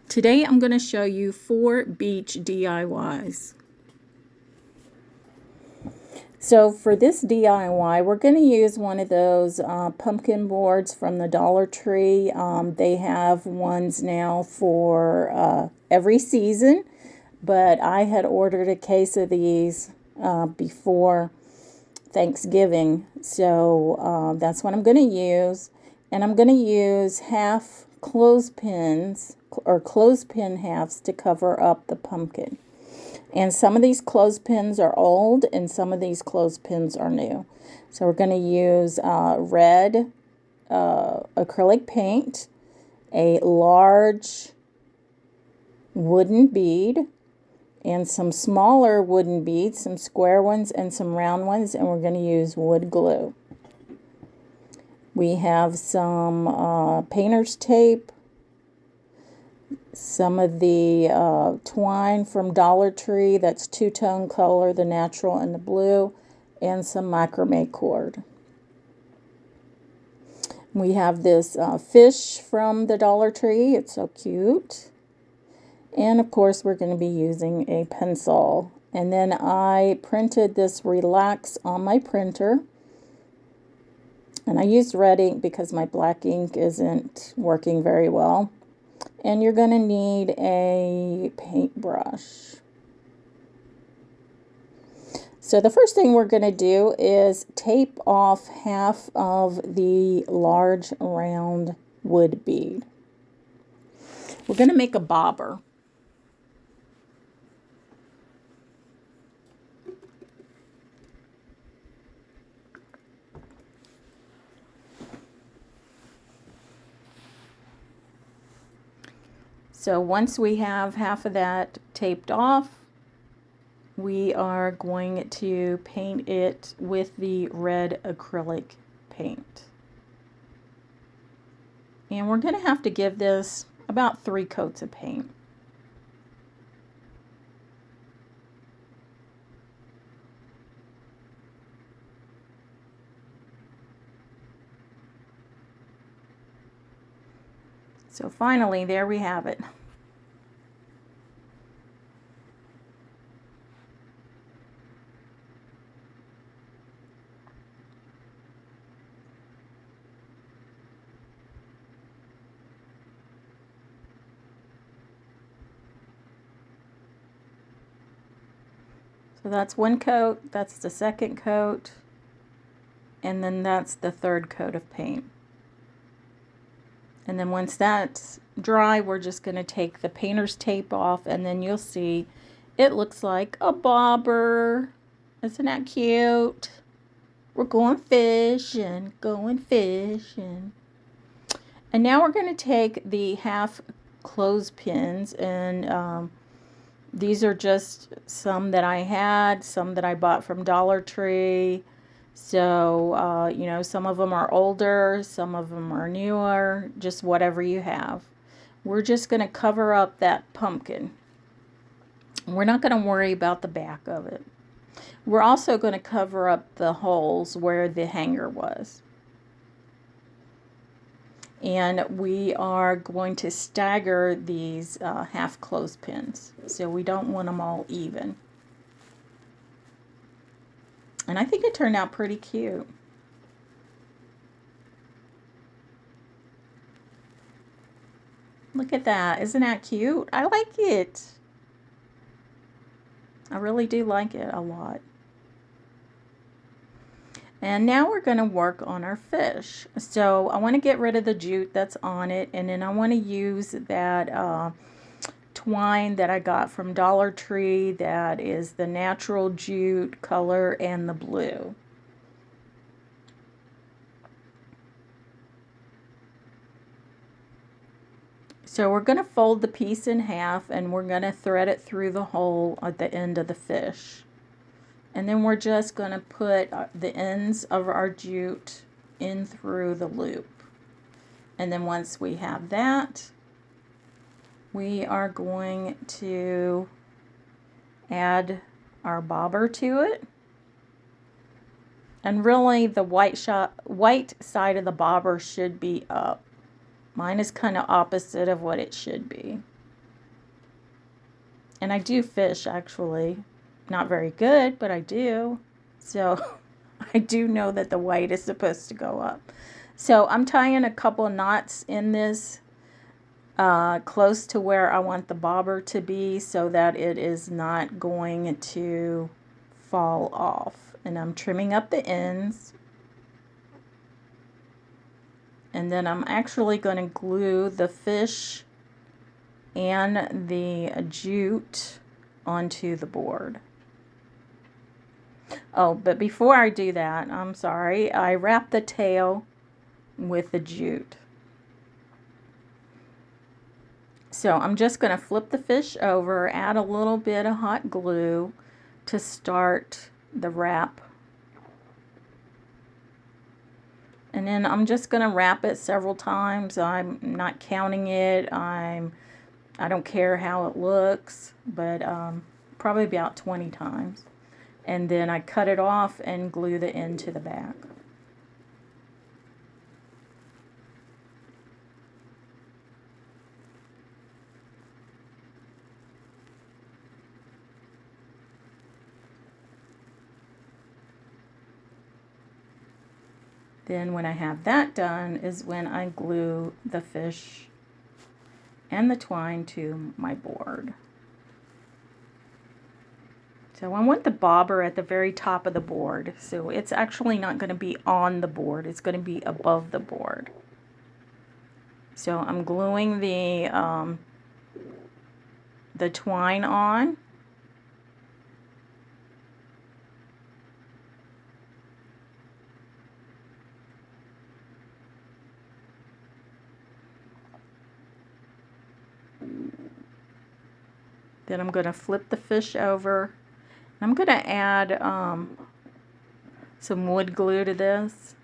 Today I'm going to show you 4 beach DIYs. So for this DIY, we're going to use one of those pumpkin boards from the Dollar Tree. They have ones now for every season, but I had ordered a case of these before Thanksgiving, so that's what I'm going to use. And I'm going to use half clothespins or clothespin halves to cover up the pumpkin. And some of these clothespins are old and some of these clothespins are new. So we're going to use red acrylic paint, a large wooden bead, and some smaller wooden beads, some square ones and some round ones, and we're going to use wood glue. We have some painter's tape, some of the twine from Dollar Tree, that's two-tone color, the natural and the blue, and some macrame cord. We have this fish from the Dollar Tree, it's so cute. And of course we're going to be using a pencil. And then I printed this Relax on my printer. And I used red ink because my black ink isn't working very well. And you're going to need a paintbrush. So the first thing we're going to do is tape off half of the large round wood bead. We're going to make a bobber. So once we have half of that taped off, we are going to paint it with the red acrylic paint. And we're going to have to give this about 3 coats of paint. So finally, there we have it. So that's 1 coat, that's the 2nd coat, and then that's the 3rd coat of paint. And then once that's dry, we're just going to take the painter's tape off, and then you'll see it looks like a bobber. Isn't that cute? We're going fishing, going fishing. And now we're going to take the half clothespins, and these are just some that I had, some that I bought from Dollar Tree. So, you know, some of them are older, some of them are newer, just whatever you have. We're just going to cover up that pumpkin. We're not going to worry about the back of it. We're also going to cover up the holes where the hanger was. And we are going to stagger these half clothespins, so we don't want them all even. And I think it turned out pretty cute. Look at that. Isn't that cute? I like it. I really do like it a lot. And now we're going to work on our fish. So I want to get rid of the jute that's on it, and then I want to use that twine that I got from Dollar Tree. That is the natural jute color and the blue. So we're going to fold the piece in half, and we're going to thread it through the hole at the end of the fish. And then we're just going to put the ends of our jute in through the loop. And then once we have that, we are going to add our bobber to it. And really the white side of the bobber should be up. Mine is kind of opposite of what it should be. And I do fish, actually. Not very good, but I do. So I do know that the white is supposed to go up. So I'm tying a couple knots in this close to where I want the bobber to be so that it is not going to fall off. And I'm trimming up the ends. And then I'm actually going to glue the fish and the jute onto the board. Oh, but before I do that, I'm sorry, I wrap the tail with the jute. So I'm just going to flip the fish over, add a little bit of hot glue to start the wrap. And then I'm just going to wrap it several times. I'm not counting it. I don't care how it looks, but probably about 20 times. And then I cut it off and glue the end to the back. Then when I have that done is when I glue the fish and the twine to my board. So I want the bobber at the very top of the board. So it's actually not going to be on the board. It's going to be above the board. So I'm gluing the twine on. Then I'm going to flip the fish over. I'm going to add some wood glue to this.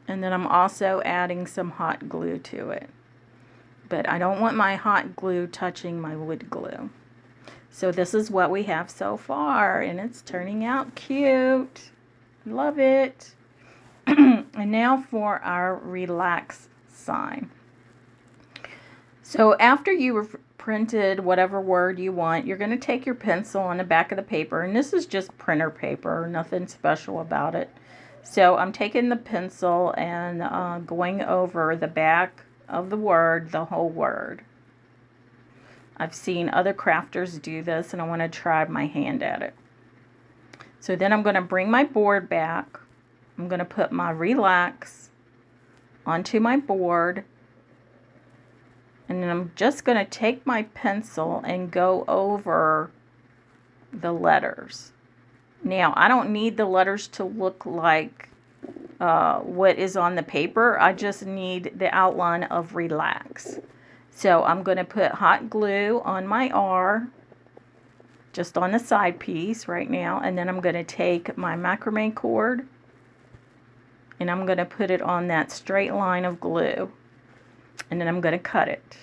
And then I'm also adding some hot glue to it. But I don't want my hot glue touching my wood glue. So this is what we have so far, and it's turning out cute. Love it. And now for our relax sign. So after you've printed whatever word you want, you're going to take your pencil on the back of the paper, and this is just printer paper, nothing special about it. So I'm taking the pencil and going over the back of the word, the whole word. I've seen other crafters do this, and I want to try my hand at it. So then I'm going to bring my board back. I'm going to put my relax onto my board. And then I'm just going to take my pencil and go over the letters. Now, I don't need the letters to look like what is on the paper. I just need the outline of relax. So I'm going to put hot glue on my R, just on the side piece right now. And then I'm going to take my macrame cord and I'm going to put it on that straight line of glue. And then I'm going to cut it.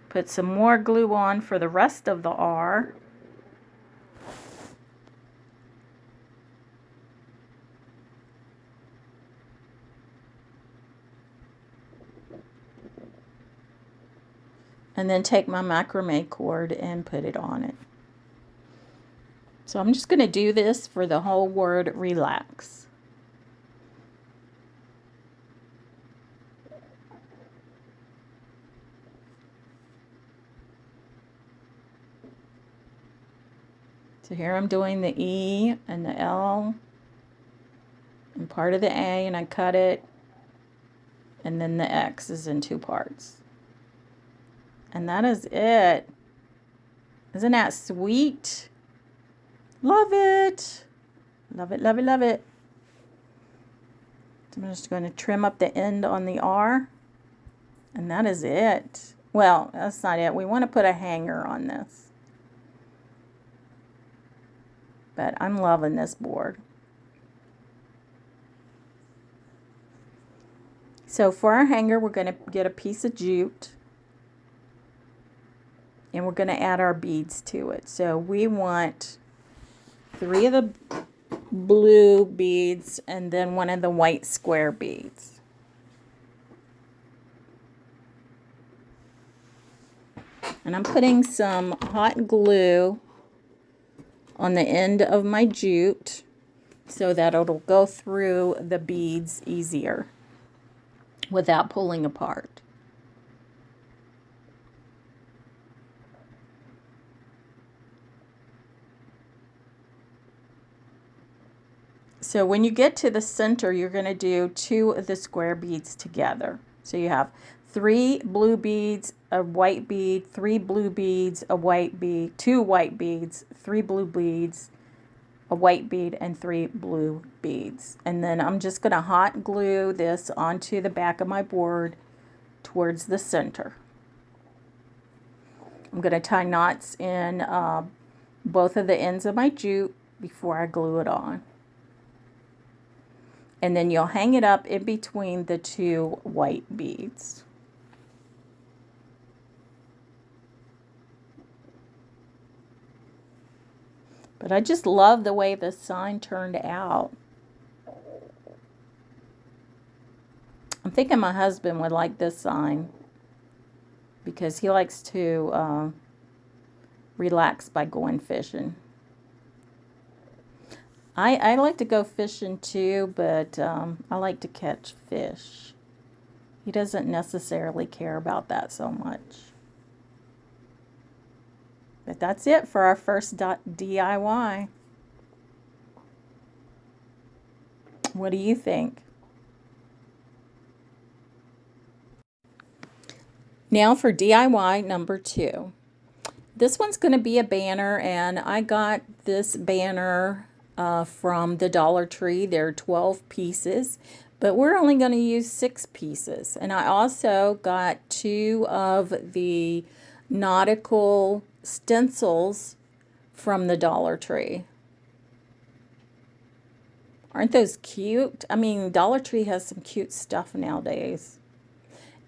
Put some more glue on for the rest of the R. And then take my macrame cord and put it on it. So I'm just going to do this for the whole word relax. So here I'm doing the E and the L and part of the A, and I cut it, and then the X is in two parts. And that is it. Isn't that sweet? Love it. Love it, love it, love it. So I'm just going to trim up the end on the R, and that is it. Well, that's not it. We want to put a hanger on this. But I'm loving this board. So for our hanger, we're going to get a piece of jute. And we're going to add our beads to it. So we want 3 of the blue beads and then 1 of the white square beads. And I'm putting some hot glue on the end of my jute so that it'll go through the beads easier without pulling apart. So when you get to the center, you're going to do 2 of the square beads together. So you have 3 blue beads, a white bead, 3 blue beads, a white bead, 2 white beads, 3 blue beads, a white bead, and 3 blue beads. And then I'm just going to hot glue this onto the back of my board towards the center. I'm going to tie knots in both of the ends of my jute before I glue it on. And then you'll hang it up in between the 2 white beads. But I just love the way this sign turned out. I'm thinking my husband would like this sign because he likes to relax by going fishing. I like to go fishing too, but I like to catch fish. He doesn't necessarily care about that so much. But that's it for our first DIY. What do you think? Now for DIY number 2. This one's going to be a banner, and I got this banner from the Dollar Tree. There are 12 pieces, but we're only going to use 6 pieces. And I also got 2 of the nautical stencils from the Dollar Tree. Aren't those cute? I mean, Dollar Tree has some cute stuff nowadays.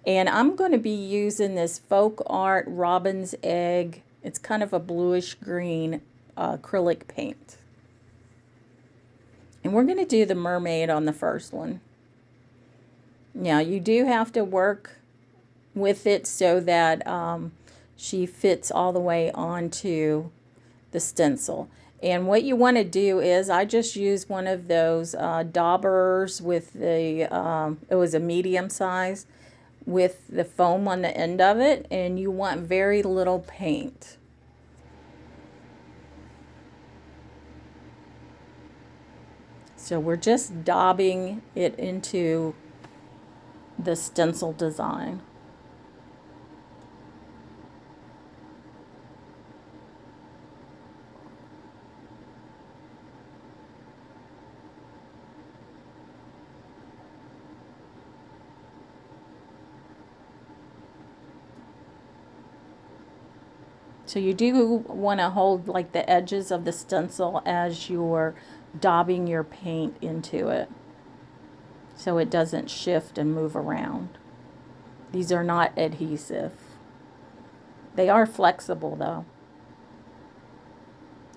And I'm going to be using this Folk Art Robin's Egg. It's kind of a bluish green acrylic paint. And we're going to do the mermaid on the first one. Now, you do have to work with it so that she fits all the way onto the stencil. And what you want to do is, I just used one of those daubers with the, it was a medium size, with the foam on the end of it, and you want very little paint. So we're just daubing it into the stencil design. So you do want to hold like the edges of the stencil as you're daubing your paint into it, so it doesn't shift and move around. These are not adhesive. They are flexible though.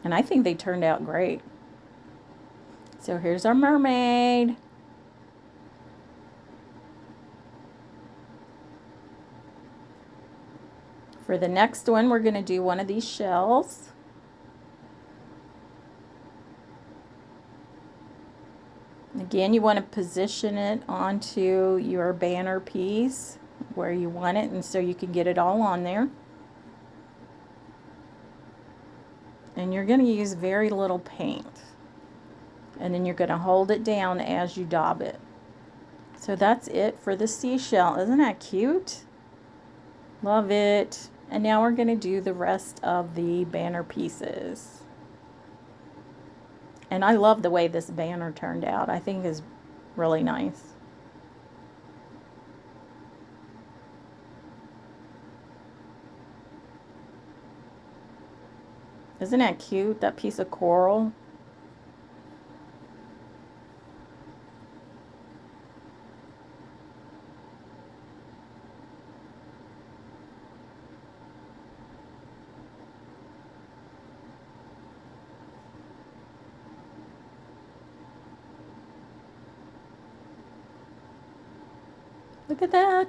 And I think they turned out great. So here's our mermaid. For the next one, we're going to do one of these shells. Again, you want to position it onto your banner piece where you want it, and so you can get it all on there. And you're going to use very little paint. And then you're going to hold it down as you daub it. So that's it for the seashell. Isn't that cute? Love it. And now we're going to do the rest of the banner pieces. And I love the way this banner turned out. I think it's really nice. Isn't that cute, that piece of coral? Look at that.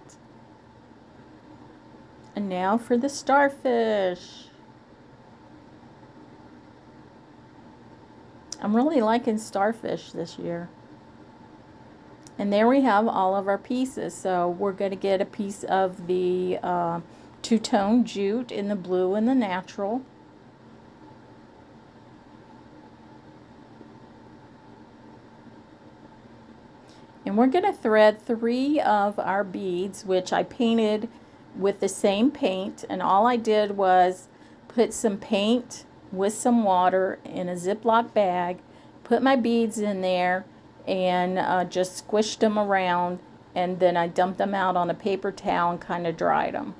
And now for the starfish. I'm really liking starfish this year. And there we have all of our pieces. So we're going to get a piece of the two-tone jute in the blue and the natural. And we're going to thread 3 of our beads, which I painted with the same paint. And all I did was put some paint with some water in a Ziploc bag, put my beads in there, and just squished them around. And then I dumped them out on a paper towel and kind of dried them.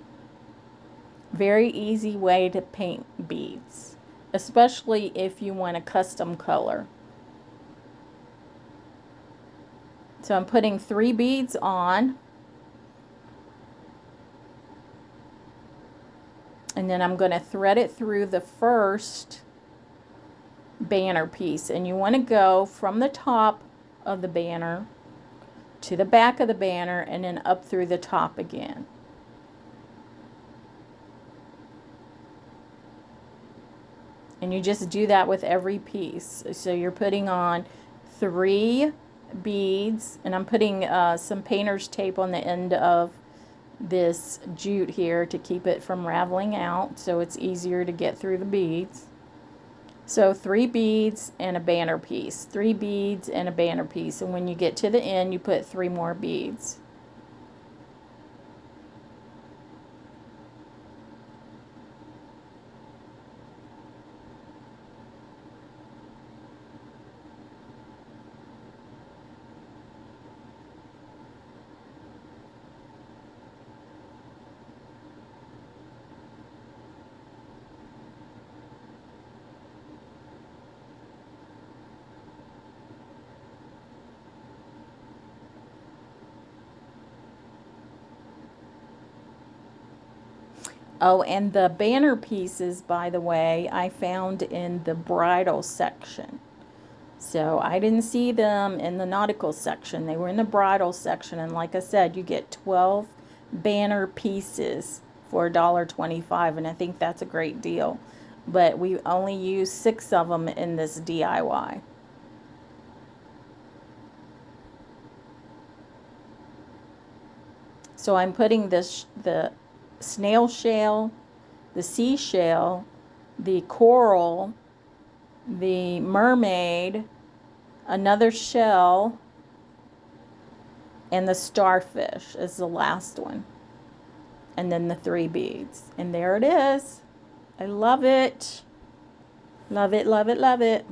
Very easy way to paint beads, especially if you want a custom color. So I'm putting 3 beads on, and then I'm going to thread it through the first banner piece. And you want to go from the top of the banner to the back of the banner and then up through the top again. And you just do that with every piece. So you're putting on 3 beads, and I'm putting some painter's tape on the end of this jute here to keep it from raveling out, so it's easier to get through the beads. So 3 beads and a banner piece, 3 beads and a banner piece, and when you get to the end you put 3 more beads. Oh, and the banner pieces, by the way, I found in the bridal section. So I didn't see them in the nautical section. They were in the bridal section. And like I said, you get 12 banner pieces for $1.25. And I think that's a great deal. But we only used 6 of them in this DIY. So I'm putting the snail shell, the seashell, the coral, the mermaid, another shell, and the starfish is the last one. And then the 3 beads. And there it is. I love it. Love it, love it, love it.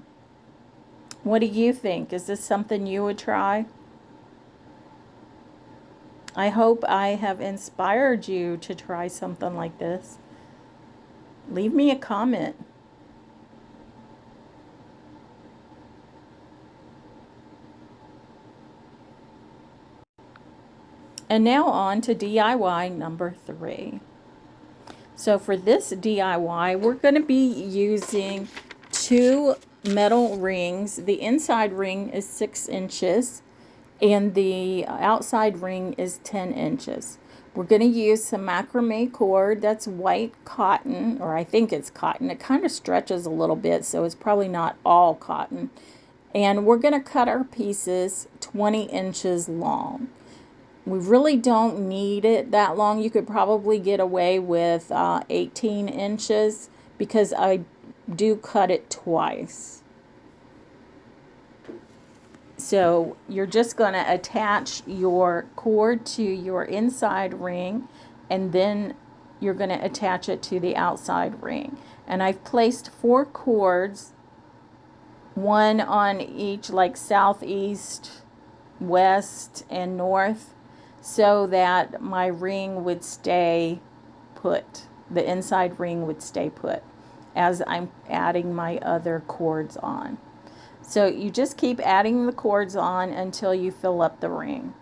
What do you think? Is this something you would try? I hope I have inspired you to try something like this. Leave me a comment. And now on to DIY number 3. So for this DIY, we're going to be using 2 metal rings. The inside ring is 6 inches and the outside ring is 10 inches. We're going to use some macrame cord. That's white cotton, or I think it's cotton. It kind of stretches a little bit, so it's probably not all cotton. And we're going to cut our pieces 20 inches long. We really don't need it that long. You could probably get away with 18 inches because I do cut it twice. So you're just going to attach your cord to your inside ring, and then you're going to attach it to the outside ring. And I've placed 4 cords, one on each, like southeast, west, and north, so that my ring would stay put. The inside ring would stay put as I'm adding my other cords on. So you just keep adding the cords on until you fill up the ring.